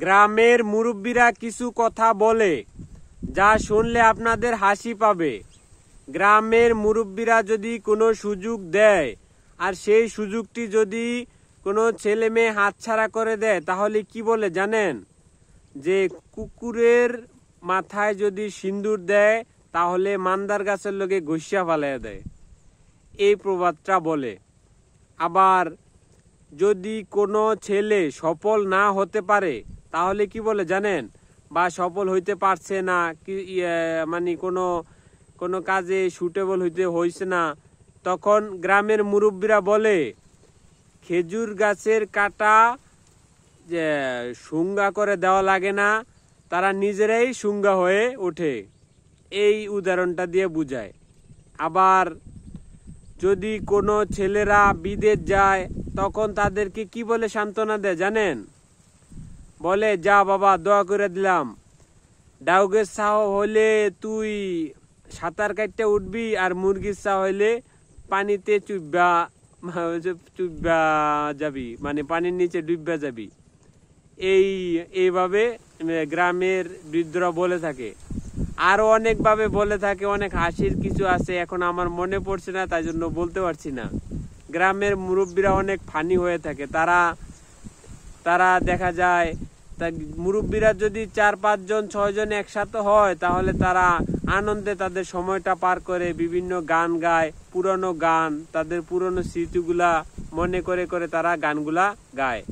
গ্রামের মুরব্বীরা কিছু কথা বলে যা শুনলে আপনাদের হাসি পাবে। গ্রামের মুরব্বীরা যদি কোনো সুযোগ দেয় আর সেই সুযোগটি যদি কোনো ছেলে মেয়ে হাতছাড়া করে দেয় তাহলে কি বলে জানেন? যে কুকুরের মাথায় যদি সিন্দুর দেয় তাহলে মান্দার গাছের লগে ঘষিয়া ফালাইয়া দেয়, এই প্রবাদটা বলে। আবার যদি কোনো ছেলে সফল না হতে পারে তাহলে কি বলে জানেন? বা সফল হইতে পারছে না, কি মানে কোনো কাজে সুটেবল হইছে না, তখন গ্রামের মুরব্বীরা বলে খেজুর গাছের কাটা যে সুঙ্গা করে দেওয়া লাগে না, তারা নিজেরাই সুঙ্গা হয়ে ওঠে। এই উদাহরণটা দিয়ে বুঝায়। আবার যদি কোনো ছেলেরা বিদেশ যায় তখন তাদেরকে কি বলে সান্ত্বনা দেয় জানেন? বলে যা বাবা দোয়া করে দিলাম, ডাউগের চাহ হইলে তুই সাঁতার কাটতে উঠবি আর মুরগির চাহ হইলে পানিতে চুববা যাবি, মানে পানির নিচে ডুববা যাবি। এইভাবে গ্রামের বৃদ্ধরা বলে থাকে। আরো অনেকভাবে বলে থাকে, অনেক হাসির কিছু আছে, এখন আমার মনে পড়ছে না তাই জন্য বলতে পারছি না। গ্রামের মুরব্বীরা অনেক ফানি হয়ে থাকে। তারা দেখা যায় মুরব্বীরা যদি 4-5 জন 6 জন একসাথে হয় তাহলে তারা আনন্দে তাদের সময়টা পার করে, বিভিন্ন গান গায়, পুরনো গান, তাদের পুরনো স্মৃতিগুলা মনে করে করে তারা গানগুলা গায়।